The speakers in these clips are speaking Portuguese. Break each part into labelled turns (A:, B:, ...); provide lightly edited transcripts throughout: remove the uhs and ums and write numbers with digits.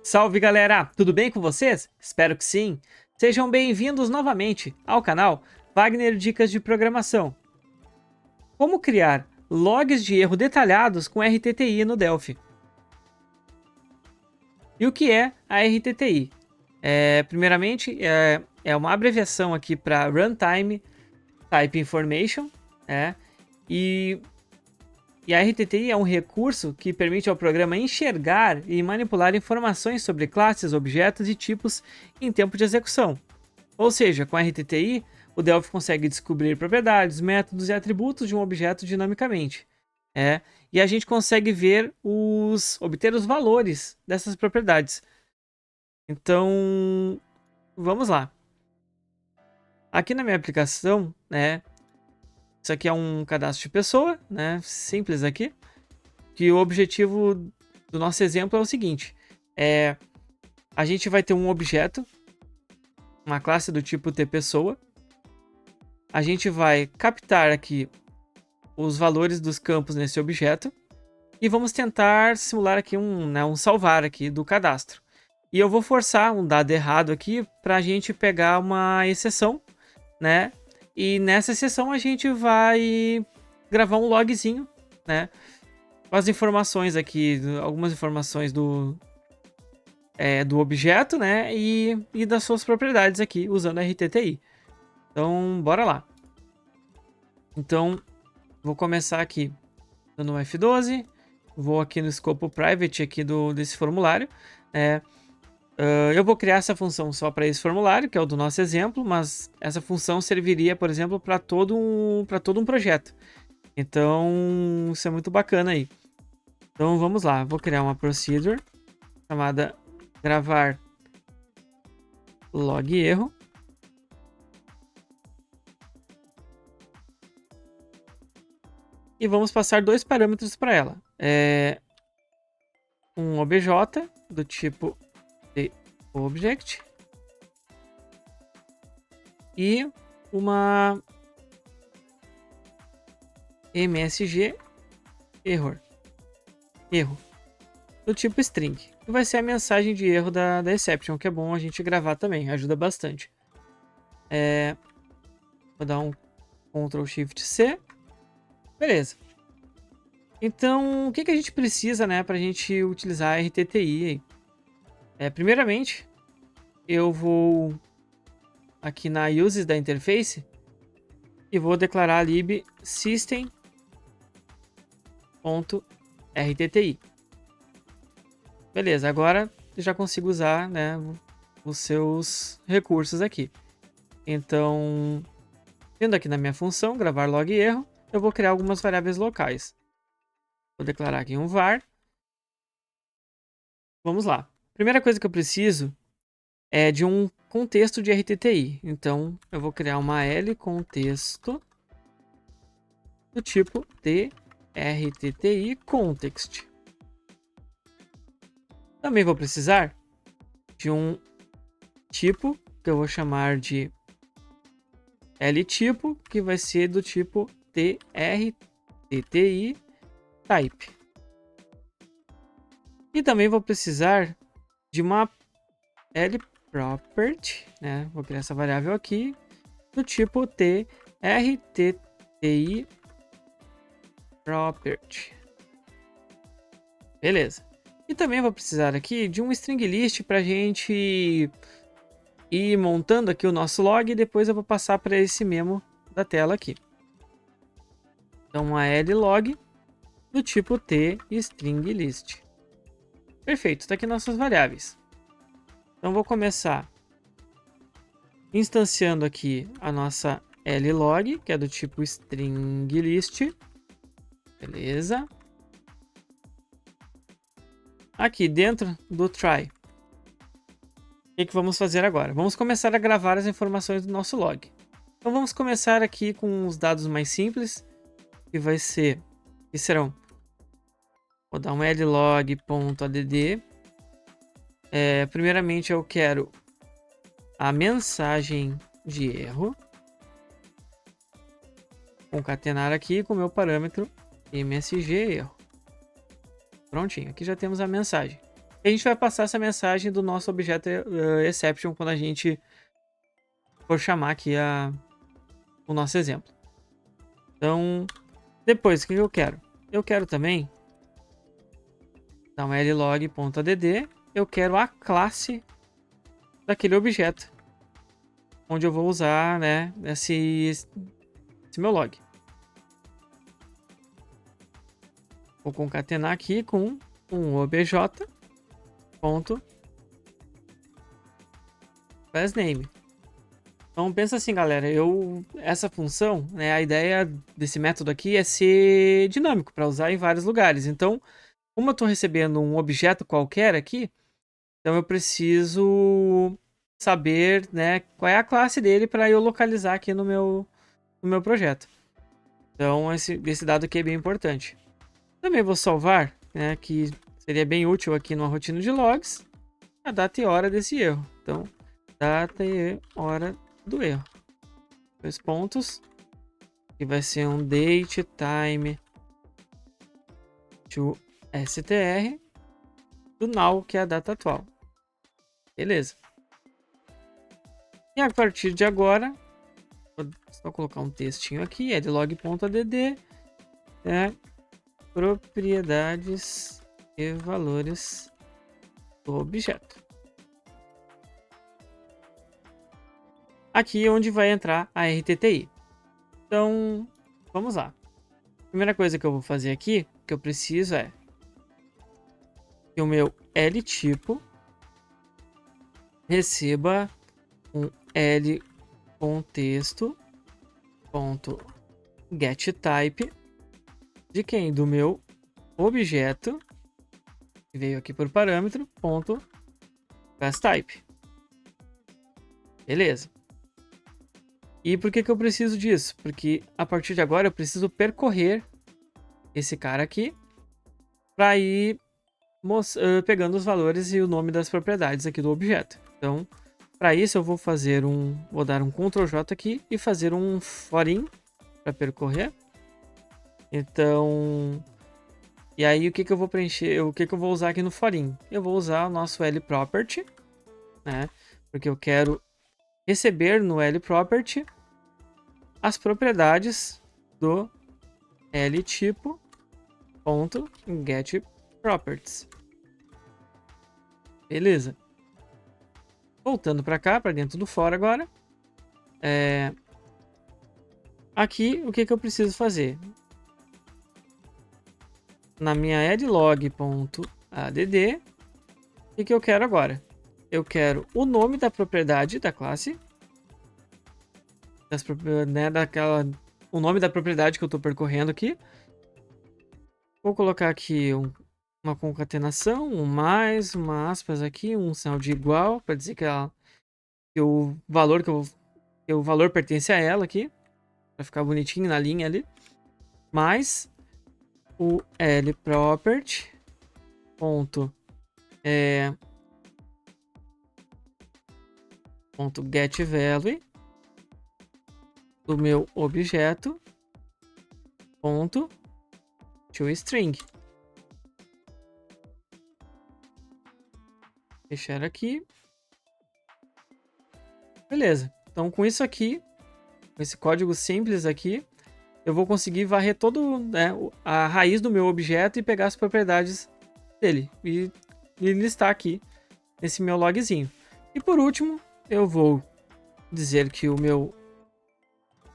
A: Salve galera, tudo bem com vocês? Espero que sim. Sejam bem-vindos novamente ao canal Wagner Dicas de Programação. Como criar logs de erro detalhados com RTTI no Delphi? E o que é a RTTI? Primeiramente, é uma abreviação aqui para Runtime Type Information, e a RTTI é um recurso que permite ao programa enxergar e manipular informações sobre classes, objetos e tipos em tempo de execução. Ou seja, com a RTTI, o Delphi consegue descobrir propriedades, métodos e atributos de um objeto dinamicamente. E a gente consegue obter os valores dessas propriedades. Então, vamos lá. Aqui na minha aplicação, isso aqui é um cadastro de pessoa, simples aqui. Que o objetivo do nosso exemplo é o seguinte: a gente vai ter um objeto, uma classe do tipo tPessoa. A gente vai captar aqui os valores dos campos nesse objeto e vamos tentar simular aqui um salvar aqui do cadastro. E eu vou forçar um dado errado aqui para a gente pegar uma exceção, E nessa exceção a gente vai gravar um logzinho, com as informações aqui, algumas informações do objeto, e das suas propriedades aqui, usando a RTTI. Então, bora lá. Então, vou começar aqui dando um F12, vou aqui no escopo private aqui desse formulário. Eu vou criar essa função só para esse formulário, que é o do nosso exemplo, mas essa função serviria, por exemplo, para todo um projeto. Então, isso é muito bacana aí. Então, vamos lá. Vou criar uma procedure chamada gravar log erro. E vamos passar dois parâmetros para ela. Um obj do tipo object e uma msg erro do tipo string, que vai ser a mensagem de erro da exception, que é bom a gente gravar também, ajuda bastante. Vou dar um Ctrl Shift C. Beleza. Então, o que a gente precisa, para a gente utilizar a RTTI? Primeiramente, eu vou aqui na uses da interface e vou declarar lib system.rtti. Beleza, agora eu já consigo usar, os seus recursos aqui. Então, vindo aqui na minha função, gravar log erro, eu vou criar algumas variáveis locais. Vou declarar aqui um var. Vamos lá. Primeira coisa que eu preciso é de um contexto de RTTI. Então, eu vou criar uma L contexto do tipo TRTTI context. Também vou precisar de um tipo que eu vou chamar de LTipo, que vai ser do tipo TRTTI type. E também vou precisar de uma LProperty, Vou criar essa variável aqui do tipo TRTTI property. Beleza. E também vou precisar aqui de um string list para a gente ir montando aqui o nosso log e depois eu vou passar para esse memo da tela aqui. Então, uma log do tipo tStringList. Perfeito, está aqui nossas variáveis. Então, vou começar instanciando aqui a nossa log, que é do tipo stringlist. Beleza. Aqui dentro do try, o que vamos fazer agora? Vamos começar a gravar as informações do nosso log. Então vamos começar aqui com os dados mais simples, que serão, vou dar um log.add. Primeiramente eu quero a mensagem de erro, concatenar aqui com o meu parâmetro msg erro. Prontinho, aqui já temos a mensagem. a gente vai passar essa mensagem do nosso objeto exception quando a gente for chamar aqui o nosso exemplo. Então, depois, o que eu quero? Eu quero também dar um llog.add, eu quero a classe daquele objeto, onde eu vou usar, né, esse meu log. Vou concatenar aqui com um obj.className. Então pensa assim, galera, essa função, né, a ideia desse método aqui é ser dinâmico para usar em vários lugares. Então, como eu estou recebendo um objeto qualquer aqui, então eu preciso saber, né, qual é a classe dele para eu localizar aqui no meu projeto. Então esse dado aqui é bem importante. Também vou salvar, né, que seria bem útil aqui numa rotina de logs, a data e hora desse erro. Então, data e hora do erro. 2 pontos. Que vai ser um date time to str do now, que é a data atual. Beleza. E a partir de agora, vou só colocar um textinho aqui, é de log.add, propriedades e valores do objeto. Aqui é onde vai entrar a RTTI. Então, vamos lá. Primeira coisa que eu vou fazer aqui, que eu preciso é que o meu LTipo receba um LContexto.getType de quem? Do meu objeto, que veio aqui por parâmetro, .classType. Beleza. E por que eu preciso disso? Porque a partir de agora eu preciso percorrer esse cara aqui para ir pegando os valores e o nome das propriedades aqui do objeto. Então, para isso eu vou dar um Ctrl J aqui e fazer um forin para percorrer. Então, e aí o que eu vou preencher, o que eu vou usar aqui no forin? Eu vou usar o nosso LProperty, né? Porque eu quero receber no LProperty as propriedades do LTipo.getProperties. Beleza. Voltando para cá, para dentro do for agora. Aqui, o que eu preciso fazer? Na minha addlog.add, o que eu quero agora? Eu quero o nome da propriedade da classe, o nome da propriedade que eu estou percorrendo aqui. Vou colocar aqui uma concatenação, um mais, uma aspas aqui, um sinal de igual, para dizer que o valor pertence a ela aqui, para ficar bonitinho na linha ali. Mais o LProperty .getValue do meu objeto .toString. Fechar aqui. Beleza. Então com isso aqui, com esse código simples aqui, eu vou conseguir varrer a raiz do meu objeto e pegar as propriedades dele e listar aqui nesse meu logzinho. E por último, eu vou dizer que o meu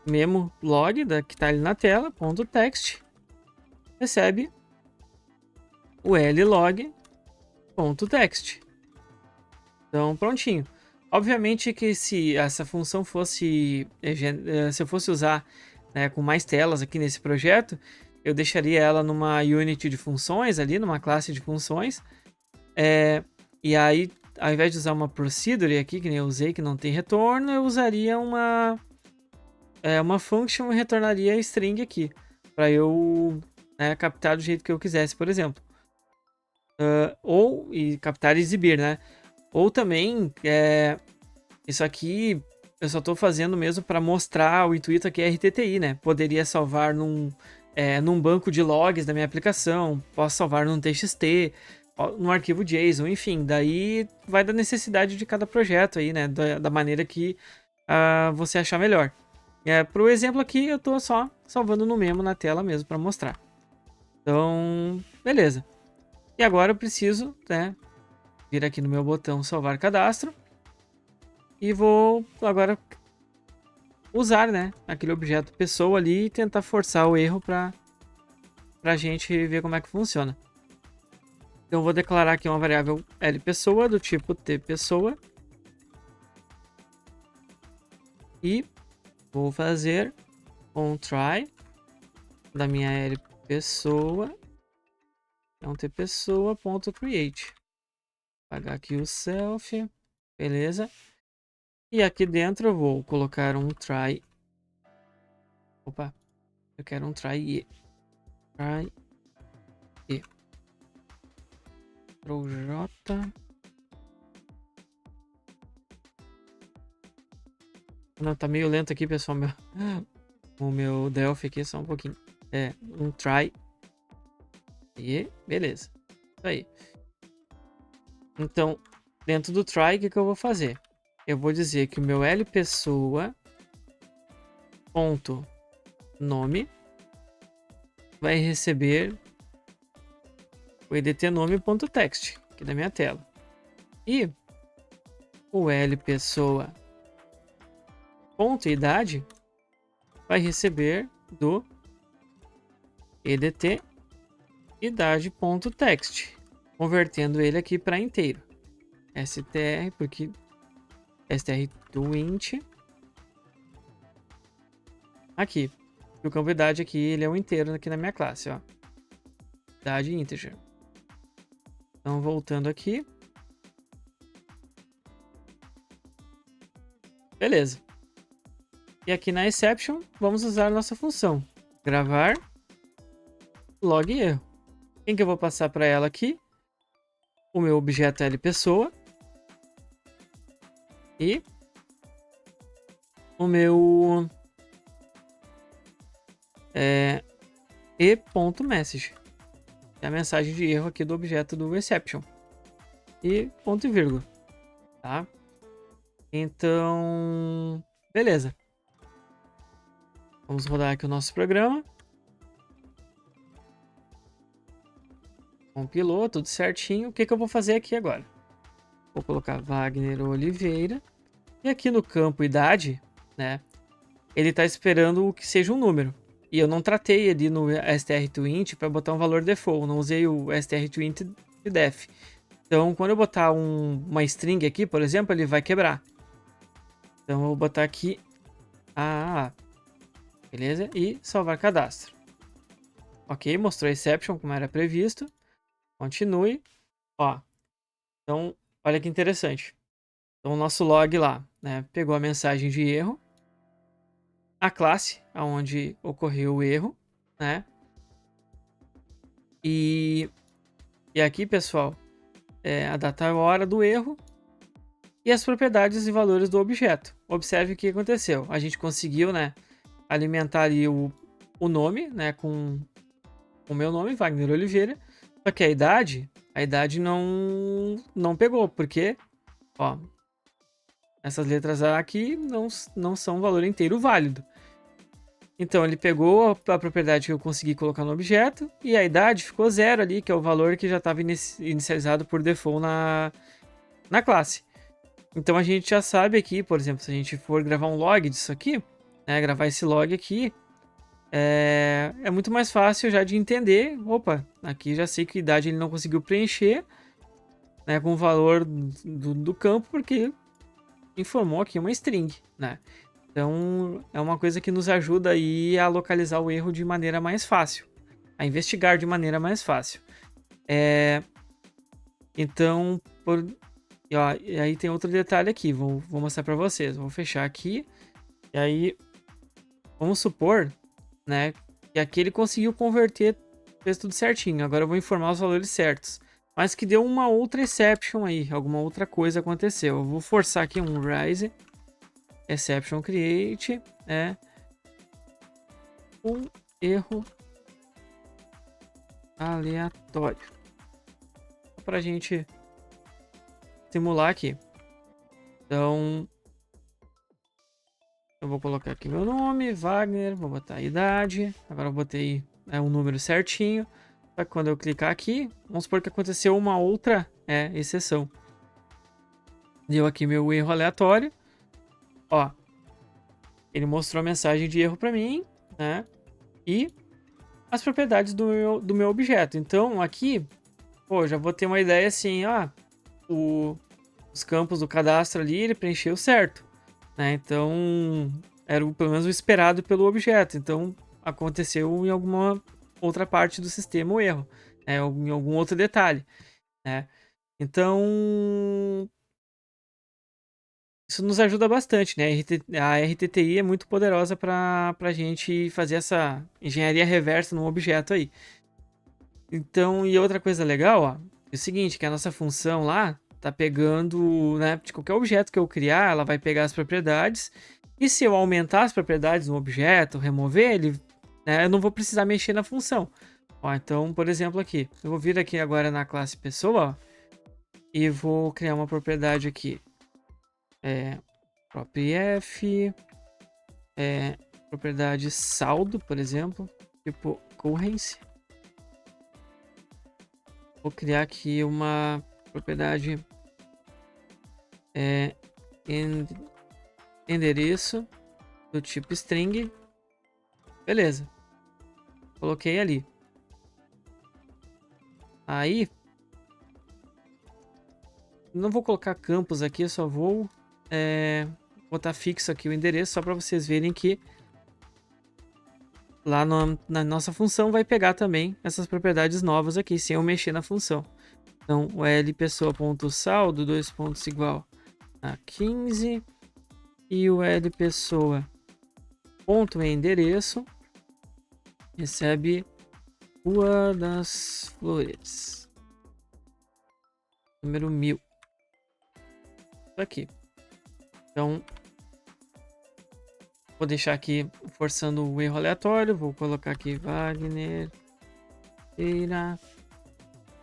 A: memo log que está ali na tela, .text, recebe o llog.text. Então, prontinho. Obviamente que se essa função fosse, se eu fosse usar, né, com mais telas aqui nesse projeto, eu deixaria ela numa unit de funções ali, numa classe de funções. E aí, ao invés de usar uma procedure aqui, que nem eu usei, que não tem retorno, eu usaria uma function e retornaria string aqui, para eu captar do jeito que eu quisesse, por exemplo. E captar e exibir, né? Ou também, isso aqui eu só estou fazendo mesmo para mostrar o intuito aqui é RTTI, né? Poderia salvar num banco de logs da minha aplicação, posso salvar num TXT, no arquivo JSON, enfim, daí vai da necessidade de cada projeto aí, né, da maneira que você achar melhor. Pro exemplo aqui, eu tô só salvando no memo na tela mesmo para mostrar. Então, beleza. E agora eu preciso, né, vir aqui no meu botão salvar cadastro e vou agora usar, né, aquele objeto pessoa ali e tentar forçar o erro para a gente ver como é que funciona. Então eu vou declarar aqui uma variável lPessoa do tipo tPessoa e vou fazer um try da minha lPessoa, é um tPessoa.create. Apagar aqui o self, beleza? E aqui dentro eu vou colocar um try. Opa, eu quero um try e. Try e. J. Não, tá meio lento aqui, pessoal. O meu Delphi aqui, só um pouquinho. Um try. E, beleza. Isso aí. Então, dentro do try, o que eu vou fazer? Eu vou dizer que o meu lPessoa ponto nome vai receber o edtnome.txt aqui da minha tela. E o lPessoa ponto idade vai receber do edt idade.txt, convertendo ele aqui para inteiro. str, porque str do int aqui. O campo idade aqui, ele é um inteiro aqui na minha classe, ó. Idade integer. Então, voltando aqui. Beleza. E aqui na exception, vamos usar a nossa função. Gravar log erro. Quem que eu vou passar para ela aqui? O meu objeto lPessoa. E o meu e.message. É a mensagem de erro aqui do objeto do exception. E ponto e vírgula. Tá? Então, beleza. Vamos rodar aqui o nosso programa. Compilou, tudo certinho. O que eu vou fazer aqui agora? Vou colocar Wagner Oliveira. E aqui no campo idade, né? Ele está esperando que seja um número. E eu não tratei ali no strToInt para botar um valor default. Não usei o strToInt de def. Então, quando eu botar uma string aqui, por exemplo, ele vai quebrar. Então, eu vou botar aqui beleza? E salvar cadastro. Ok, mostrou a exception como era previsto. Continue. Ó, então, olha que interessante. Então, o nosso log lá, né, pegou a mensagem de erro, a classe onde ocorreu o erro, né? E aqui, pessoal, a data e a hora do erro e as propriedades e valores do objeto. Observe o que aconteceu. A gente conseguiu, né, alimentar ali o nome, né, com o meu nome, Wagner Oliveira. Só que a idade não pegou, porque, ó, essas letras A aqui não são um valor inteiro válido. Então ele pegou a propriedade que eu consegui colocar no objeto e a idade ficou 0 ali, que é o valor que já estava inicializado por default na classe. Então a gente já sabe aqui, por exemplo, se a gente for gravar um log disso aqui, né, gravar esse log aqui, é muito mais fácil já de entender. Opa, aqui já sei que a idade ele não conseguiu preencher, né, com o valor do campo, porque informou aqui uma string, né? Então, é uma coisa que nos ajuda aí a localizar o erro de maneira mais fácil, a investigar de maneira mais fácil. Então, e aí tem outro detalhe aqui, vou mostrar para vocês. Vou fechar aqui, e aí, vamos supor, né, que aqui ele conseguiu converter, fez tudo certinho. Agora eu vou informar os valores certos. Mas que deu uma outra exception aí, alguma outra coisa aconteceu. Eu vou forçar aqui um rise exception create, um erro aleatório. para a gente simular aqui. Então, eu vou colocar aqui meu nome, Wagner, vou botar a idade. Agora eu botei um número certinho. Só que quando eu clicar aqui, vamos supor que aconteceu uma outra exceção. Deu aqui meu erro aleatório. Ó, ele mostrou a mensagem de erro para mim, né? E as propriedades do meu objeto. Então, aqui, pô, já vou ter uma ideia assim, os campos do cadastro ali, ele preencheu certo, né? Então, era pelo menos o esperado pelo objeto. Então, aconteceu em alguma outra parte do sistema o erro, né? Ou em algum outro detalhe, né? Então, isso nos ajuda bastante, né? A RTTI é muito poderosa para a gente fazer essa engenharia reversa num objeto aí. Então, e outra coisa legal, ó, é o seguinte, que a nossa função lá tá pegando, né, de qualquer objeto que eu criar, ela vai pegar as propriedades, e se eu aumentar as propriedades no objeto, remover ele, né, eu não vou precisar mexer na função. Ó, então, por exemplo, aqui, eu vou vir aqui agora na classe pessoa, ó, e vou criar uma propriedade aqui. Proprief, propriedade saldo, por exemplo, tipo currency. Vou criar aqui uma propriedade endereço do tipo string. Beleza. Coloquei ali. Aí, não vou colocar campos aqui, eu só vou botar fixo aqui o endereço, só para vocês verem que lá na nossa função vai pegar também essas propriedades novas aqui, sem eu mexer na função. Então, o lpessoa.saldo, 2 pontos igual a 15, e o lpessoa.endereço recebe Rua das Flores, número 1000. Isso aqui. Então, vou deixar aqui forçando o erro aleatório. Vou colocar aqui Wagner. Tira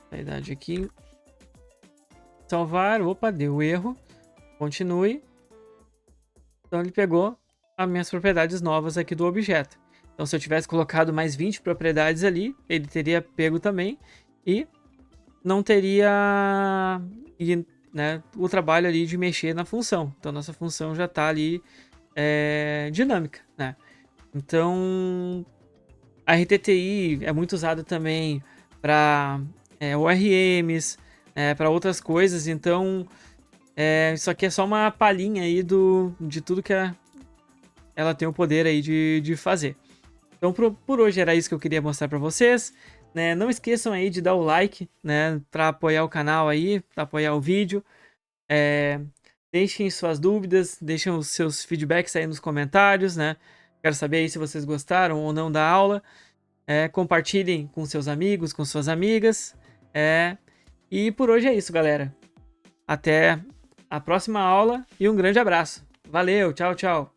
A: a idade aqui. Salvar. Opa, deu erro. Continue. Então ele pegou as minhas propriedades novas aqui do objeto. Então se eu tivesse colocado mais 20 propriedades ali, ele teria pego também. E não teria o trabalho ali de mexer na função. Então nossa função já está ali dinâmica, né? Então a RTTI é muito usada também para ORMs, para outras coisas. Então isso aqui é só uma palhinha aí de tudo que ela tem o poder aí de fazer. Então por hoje era isso que eu queria mostrar para vocês, né? Não esqueçam aí de dar o like, né, para apoiar o canal aí, para apoiar o vídeo. Deixem suas dúvidas, deixem os seus feedbacks aí nos comentários, né? Quero saber aí se vocês gostaram ou não da aula. Compartilhem com seus amigos, com suas amigas. E por hoje é isso, galera. Até a próxima aula e um grande abraço. Valeu, tchau, tchau.